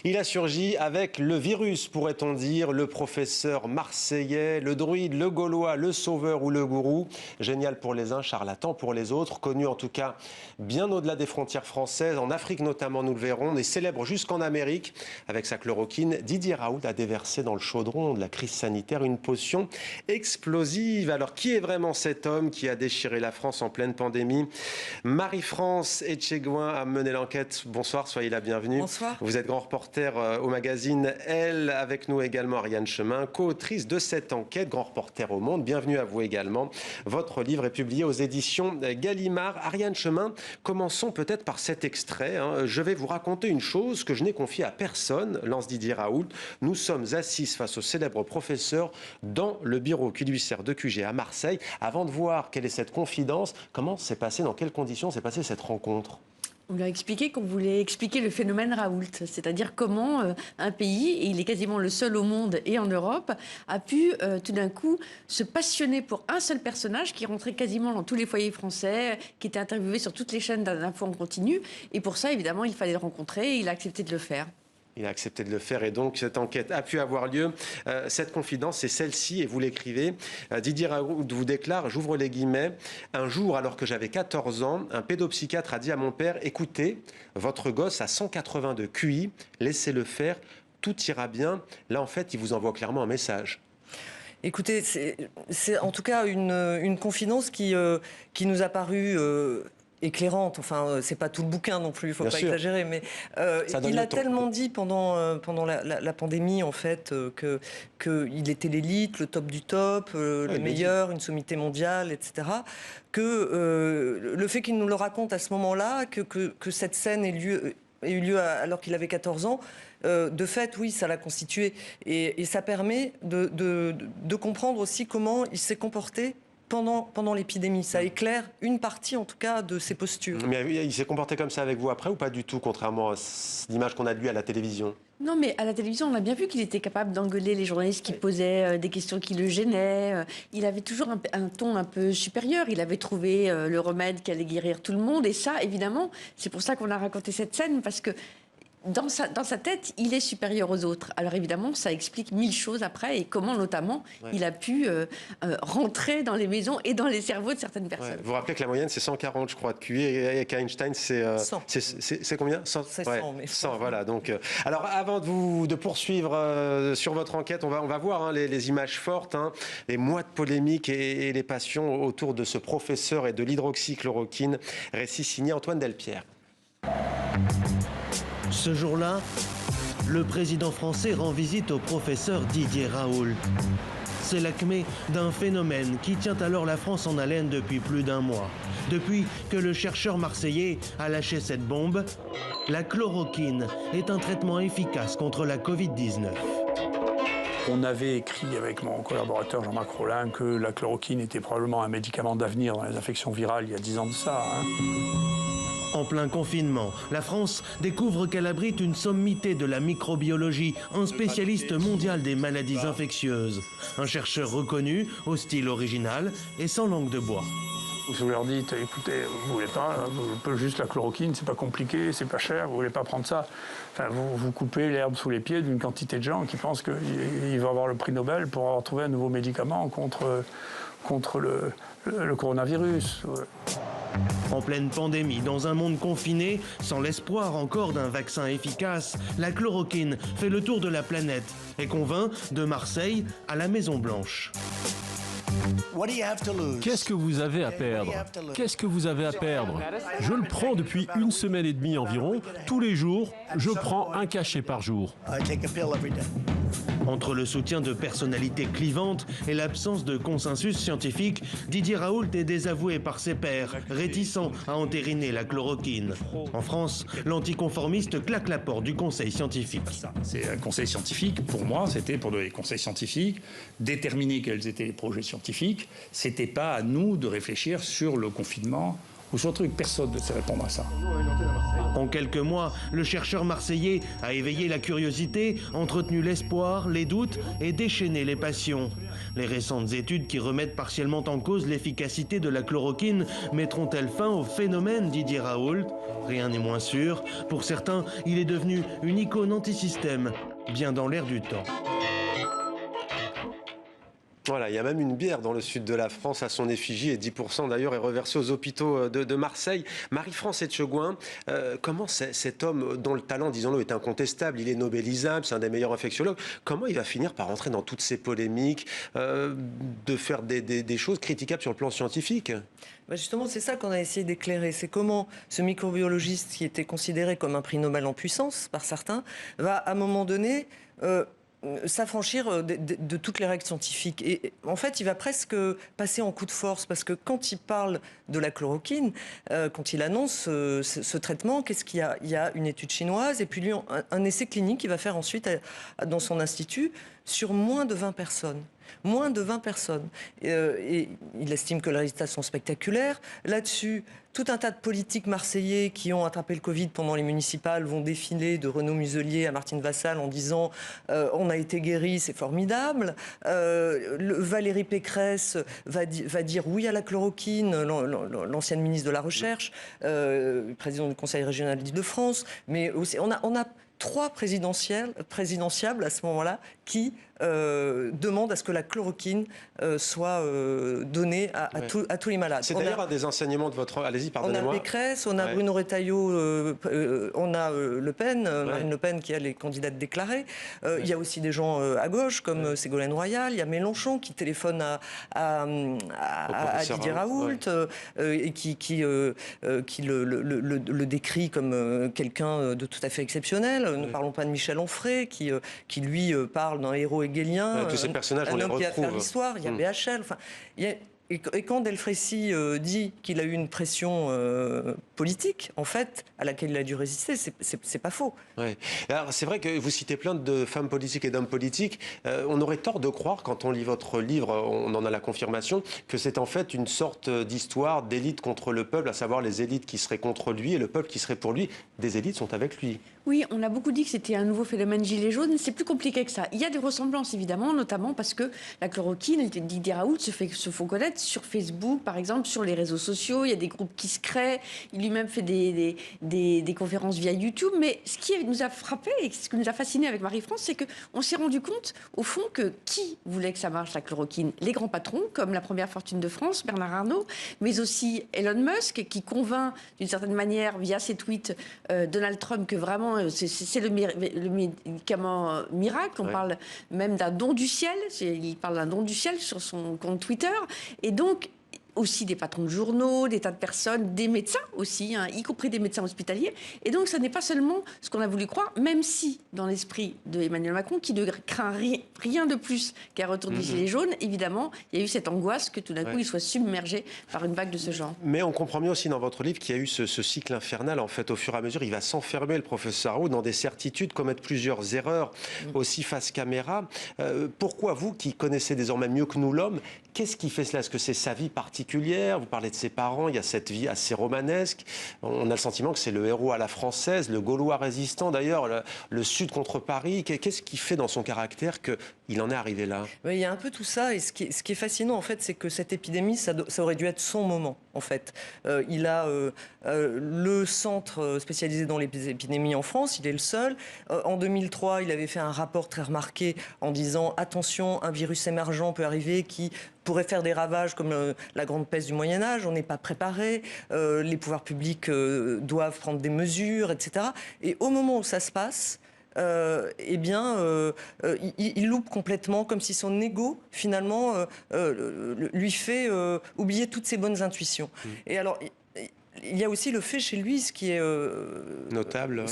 Il a surgi avec le virus, pourrait-on dire, le professeur marseillais, le druide, le gaulois, le sauveur ou le gourou. Génial pour les uns, charlatan pour les autres, connu en tout cas bien au-delà des frontières françaises, en Afrique notamment, nous le verrons, et célèbre jusqu'en Amérique. Avec sa chloroquine, Didier Raoult a déversé dans le chaudron de la crise sanitaire une potion explosive. Alors qui est vraiment cet homme qui a déchiré la France en pleine pandémie? Marie-France Etchegoin a mené l'enquête. Bonsoir, soyez la bienvenue. Bonsoir. Vous êtes grand reporter au magazine Elle, avec nous également Ariane Chemin, co-autrice de cette enquête, grand reporter au Monde. Bienvenue à vous également. Votre livre est publié aux éditions Gallimard. Ariane Chemin, commençons peut-être par cet extrait. Je vais vous raconter une chose que je n'ai confiée à personne, lance Didier Raoult. Nous sommes assis face au célèbre professeur dans le bureau qui lui sert de QG à Marseille. Avant de voir quelle est cette confidence, comment s'est passé, dans quelles conditions s'est passée cette rencontre? On lui a expliqué qu'on voulait expliquer le phénomène Raoult, c'est-à-dire comment un pays, et il est quasiment le seul au monde et en Europe, a pu tout d'un coup se passionner pour un seul personnage qui rentrait quasiment dans tous les foyers français, qui était interviewé sur toutes les chaînes d'infos en continu. Et pour ça, évidemment, il fallait le rencontrer et il a accepté de le faire. Il a accepté de le faire et donc cette enquête a pu avoir lieu. Cette confidence, c'est celle-ci et vous l'écrivez. Didier Raoult vous déclare, j'ouvre les guillemets, un jour alors que j'avais 14 ans, un pédopsychiatre a dit à mon père, écoutez, votre gosse a 180 de QI, laissez-le faire, tout ira bien. Là en fait, il vous envoie clairement un message. Écoutez, c'est en tout cas une confidence qui nous a paru éclairante. Enfin, c'est pas tout le bouquin non plus, il faut pas exagérer, mais il a tellement dit pendant la pandémie en fait qu'il était l'élite, le top du top, le meilleur, une sommité mondiale, etc. Que le fait qu'il nous le raconte à ce moment-là, que cette scène ait eu lieu alors qu'il avait 14 ans, de fait, oui, ça l'a constitué. Et ça permet de comprendre aussi comment il s'est comporté pendant l'épidémie. Ça éclaire une partie, en tout cas, de ses postures. Mais il s'est comporté comme ça avec vous après ou pas du tout, contrairement à l'image qu'on a de lui à la télévision? Non, mais à la télévision, on a bien vu qu'il était capable d'engueuler les journalistes qui posaient des questions qui le gênaient. Il avait toujours un ton un peu supérieur. Il avait trouvé le remède qui allait guérir tout le monde. Et ça, évidemment, c'est pour ça qu'on a raconté cette scène, parce que dans sa tête, il est supérieur aux autres. Alors évidemment, ça explique mille choses après et comment notamment il a pu rentrer dans les maisons et dans les cerveaux de certaines personnes. Vous vous rappelez que la moyenne c'est 140, je crois, de QI et qu'Einstein c'est 100. C'est combien? 100. C'est 100, mais 100, voilà. Donc, alors avant de poursuivre sur votre enquête, on va voir les images fortes, les mois de polémique et les passions autour de ce professeur et de l'hydroxychloroquine. Récit signé Antoine Delpierre. Ce jour-là, le président français rend visite au professeur Didier Raoult. C'est l'acmé d'un phénomène qui tient alors la France en haleine depuis plus d'un mois. Depuis que le chercheur marseillais a lâché cette bombe, la chloroquine est un traitement efficace contre la Covid-19. On avait écrit avec mon collaborateur Jean-Marc Rollin que la chloroquine était probablement un médicament d'avenir dans les infections virales il y a 10 ans de ça. En plein confinement, la France découvre qu'elle abrite une sommité de la microbiologie, un spécialiste mondial des maladies infectieuses. Un chercheur reconnu, au style original et sans langue de bois. Vous leur dites, écoutez, vous voulez pas, juste la chloroquine, c'est pas compliqué, c'est pas cher, vous voulez pas prendre ça. Enfin, vous coupez l'herbe sous les pieds d'une quantité de gens qui pensent qu'ils vont avoir le prix Nobel pour avoir trouvé un nouveau médicament contre le coronavirus. En pleine pandémie, dans un monde confiné, sans l'espoir encore d'un vaccin efficace, la chloroquine fait le tour de la planète et convainc de Marseille à la Maison-Blanche. Qu'est-ce que vous avez à perdre? Qu'est-ce que vous avez à perdre? Je le prends depuis 1 semaine et demie environ. Tous les jours, je prends un cachet par jour. Entre le soutien de personnalités clivantes et l'absence de consensus scientifique, Didier Raoult est désavoué par ses pairs, réticents à entériner la chloroquine. En France, l'anticonformiste claque la porte du conseil scientifique. C'est un conseil scientifique, pour moi, c'était pour les conseils scientifiques, déterminer quels étaient les projets scientifiques. C'était pas à nous de réfléchir sur le confinement ou sur le truc. Personne ne sait répondre à ça. En quelques mois, le chercheur marseillais a éveillé la curiosité, entretenu l'espoir, les doutes et déchaîné les passions. Les récentes études qui remettent partiellement en cause l'efficacité de la chloroquine mettront-elles fin au phénomène Didier Raoult? Rien n'est moins sûr. Pour certains, il est devenu une icône anti-système, bien dans l'air du temps. Voilà, il y a même une bière dans le sud de la France à son effigie, et 10% d'ailleurs est reversé aux hôpitaux de Marseille. Marie-France Etchegouin, comment cet homme dont le talent, disons-le, est incontestable, il est nobélisable, c'est un des meilleurs infectiologues, comment il va finir par rentrer dans toutes ces polémiques, de faire des choses critiquables sur le plan scientifique ? Justement, c'est ça qu'on a essayé d'éclairer. C'est comment ce microbiologiste qui était considéré comme un prix Nobel en puissance par certains, va à un moment donné s'affranchir de toutes les règles scientifiques. Et en fait, il va presque passer en coup de force, parce que quand il parle de la chloroquine, quand il annonce ce traitement, qu'est-ce qu'il y a ? Il y a une étude chinoise et puis lui, un essai clinique qu'il va faire ensuite dans son institut sur moins de 20 personnes. Moins de 20 personnes. Et il estime que les résultats sont spectaculaires. Là-dessus, tout un tas de politiques marseillais qui ont attrapé le Covid pendant les municipales vont défiler de Renaud Muselier à Martine Vassal en disant on a été guéri, c'est formidable. Valérie Pécresse va dire oui à la chloroquine, l'ancienne ministre de la Recherche, présidente du Conseil régional d'Île-de-France. Mais aussi, on a 3 présidentiables à ce moment-là qui demandent à ce que la chloroquine soit donnée à tous les malades. C'est d'ailleurs un des enseignements de votre... Allez-y, pardonnez-moi. On a Pécresse, on a Bruno Retailleau, on a Le Pen, Marine Le Pen qui a les candidats déclarés. Il y a aussi des gens à gauche comme Ségolène Royal, il y a Mélenchon qui téléphone à Didier Raoult et qui le décrit comme quelqu'un de tout à fait exceptionnel. Ne parlons pas de Michel Onfray qui lui parle d'un héros hegelien, tous ces personnages, un on les homme qui a fait retrouve. l'histoire. Il y a BHL. Enfin, et quand Delfrécy dit qu'il a eu une pression politique, en fait, à laquelle il a dû résister, c'est pas faux. Ouais. Alors, c'est vrai que vous citez plein de femmes politiques et d'hommes politiques. On aurait tort de croire, quand on lit votre livre, on en a la confirmation, que c'est en fait une sorte d'histoire d'élite contre le peuple, à savoir les élites qui seraient contre lui et le peuple qui serait pour lui. Des élites sont avec lui. Oui, on a beaucoup dit que c'était un nouveau phénomène gilet jaune. C'est plus compliqué que ça. Il y a des ressemblances, évidemment, notamment parce que la chloroquine, Didier Raoult se font connaître sur Facebook, par exemple, sur les réseaux sociaux. Il y a des groupes qui se créent. Il lui-même fait des conférences via YouTube. Mais ce qui nous a frappé et ce qui nous a fasciné avec Marie-France, c'est qu'on s'est rendu compte, au fond, que qui voulait que ça marche, la chloroquine ? Les grands patrons, comme la première fortune de France, Bernard Arnault, mais aussi Elon Musk, qui convainc, d'une certaine manière, via ses tweets, Donald Trump, que vraiment, c'est le médicament miracle. On parle même d'un don du ciel. Il parle d'un don du ciel sur son compte Twitter. Et donc, aussi des patrons de journaux, des tas de personnes, des médecins aussi, y compris des médecins hospitaliers. Et donc, ça n'est pas seulement ce qu'on a voulu croire, même si, dans l'esprit de Emmanuel Macron, qui ne craint rien de plus qu'un retour des Gilets jaunes, évidemment, il y a eu cette angoisse que tout d'un coup, il soit submergé par une vague de ce genre. Mais on comprend mieux aussi dans votre livre qu'il y a eu ce cycle infernal. En fait, au fur et à mesure, il va s'enfermer, le professeur Raoult, dans des certitudes, commettre plusieurs erreurs, aussi face caméra. Pourquoi vous, qui connaissez désormais mieux que nous l'homme, qu'est-ce qui fait cela ? Est-ce que c'est sa vie particulière ? Vous parlez de ses parents, il y a cette vie assez romanesque. On a le sentiment que c'est le héros à la française, le Gaulois résistant d'ailleurs, le Sud contre Paris. Qu'est-ce qui fait dans son caractère qu'il en est arrivé là ? Il y a un peu tout ça. Et ce qui est fascinant, en fait, c'est que cette épidémie, ça aurait dû être son moment, en fait. Il a le centre spécialisé dans les épidémies en France, il est le seul. En 2003, il avait fait un rapport très remarqué en disant « Attention, un virus émergent peut arriver qui pourrait faire des ravages comme la grande peste du Moyen-Âge, on n'est pas préparé, les pouvoirs publics doivent prendre des mesures, etc. » Et au moment où ça se passe, il loupe complètement, comme si son ego, finalement, lui fait oublier toutes ses bonnes intuitions. Et alors, il y a aussi le fait chez lui, ce qui est notable,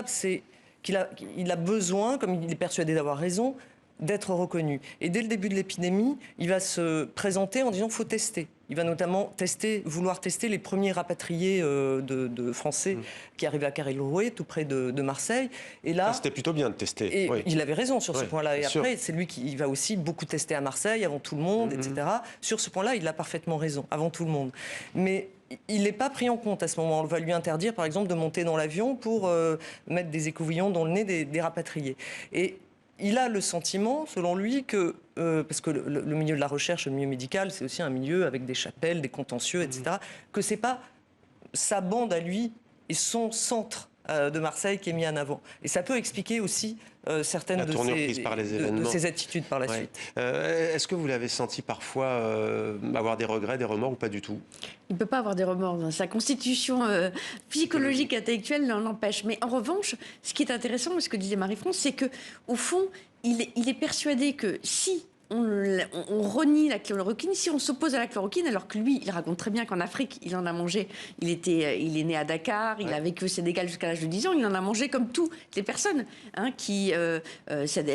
c'est qu'il a besoin, comme il est persuadé d'avoir raison, d'être reconnu. Et dès le début de l'épidémie, il va se présenter en disant qu'il faut tester. Il va notamment vouloir tester les premiers rapatriés de Français qui arrivaient à Carré-le-Rouet, tout près de Marseille. Et là, c'était plutôt bien de tester. Et il avait raison sur ce point-là. Et après, c'est lui qui va aussi beaucoup tester à Marseille, avant tout le monde, etc. Sur ce point-là, il a parfaitement raison, avant tout le monde. Mais il n'est pas pris en compte à ce moment. On va lui interdire, par exemple, de monter dans l'avion pour mettre des écouvillons dans le nez des rapatriés. Et il a le sentiment, selon lui, que, parce que le milieu de la recherche, le milieu médical, c'est aussi un milieu avec des chapelles, des contentieux, etc., que ce n'est pas sa bande à lui et et son centre de Marseille qui est mis en avant. Et ça peut expliquer aussi certaines de ses attitudes par la suite. Est-ce que vous l'avez senti parfois avoir des regrets, des remords ou pas du tout? Il ne peut pas avoir des remords. Sa constitution psychologique, intellectuelle l'en empêche. Mais en revanche, ce qui est intéressant, ce que disait Marie-France, c'est qu'au fond, il est persuadé que si on renie la chloroquine, si on s'oppose à la chloroquine, alors que lui, il raconte très bien qu'en Afrique, il en a mangé. Il est né à Dakar, il a vécu au Sénégal jusqu'à l'âge de 10 ans, il en a mangé comme toutes les personnes qui, à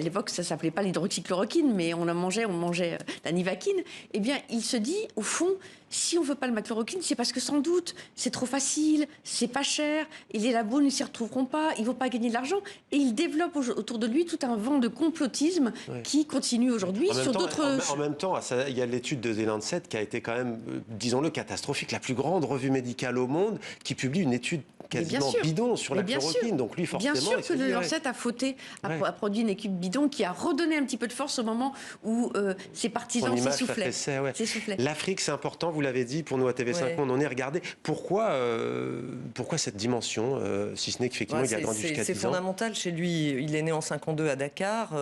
l'époque, ça s'appelait pas l'hydroxychloroquine, mais on mangeait la nivaquine. Eh bien, il se dit, au fond, si on ne veut pas le chloroquine, c'est parce que sans doute, c'est trop facile, c'est pas cher, et les labos ne s'y retrouveront pas, ils ne vont pas gagner de l'argent. Et il développe autour de lui tout un vent de complotisme qui continue aujourd'hui sur d'autres... En même temps, il y a l'étude de The Lancet qui a été quand même, disons-le, catastrophique, la plus grande revue médicale au monde, qui publie une étude quasiment bidon sur la chloroquine. Donc lui, forcément, bien sûr que le Lancet a fauté, a produit une équipe bidon qui a redonné un petit peu de force au moment où ses partisans s'essoufflaient. L'Afrique, c'est important, vous l'avez dit, pour nous à TV5 Monde, on est regardé. Pourquoi cette dimension, si ce n'est qu'effectivement il a attendu jusqu'à 10 ans? C'est fondamental chez lui. Il est né en 52 à Dakar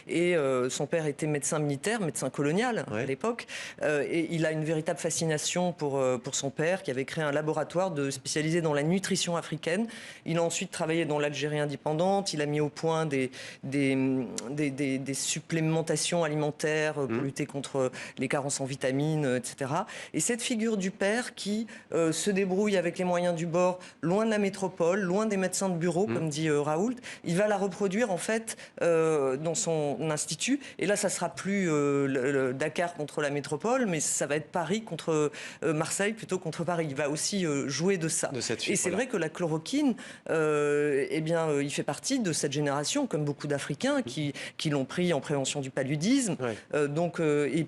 et son père était médecin militaire, médecin colonial à l'époque. Et il a une véritable fascination pour son père qui avait créé un laboratoire spécialisé dans la nutrition africaine. Il a ensuite travaillé dans l'Algérie indépendante. Il a mis au point des supplémentations alimentaires pour lutter contre les carences en vitamines, etc. Et cette figure du père qui se débrouille avec les moyens du bord, loin de la métropole, loin des médecins de bureau, comme dit Raoult, il va la reproduire en fait dans son institut. Et là, ça sera plus Dakar contre la métropole, mais ça va être Paris contre Marseille plutôt contre Paris. Il va aussi jouer de ça. Et c'est vrai que la chloroquine, il fait partie de cette génération, comme beaucoup d'Africains qui l'ont pris en prévention du paludisme. Donc, il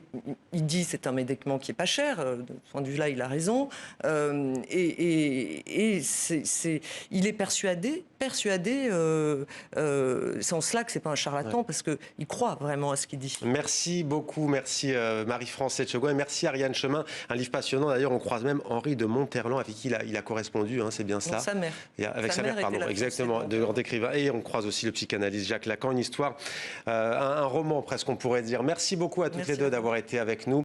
dit c'est un médicament qui est pas cher. De ce point de vue-là, il a raison. Il est persuadé. C'est en cela que c'est pas un charlatan parce que il croit vraiment à ce qu'il dit. Merci beaucoup, merci Marie-France Etchegouin et merci Ariane Chemin. Un livre passionnant. D'ailleurs, on croise même Henri de Monterland avec qui il a correspondu. C'est bien ça. Sa mère. Avec sa mère, pardon, exactement, de grand écrivain. Et on croise aussi le psychanalyste Jacques Lacan. Une histoire, un roman presque, on pourrait dire. Merci beaucoup à toutes les deux d'avoir été avec nous.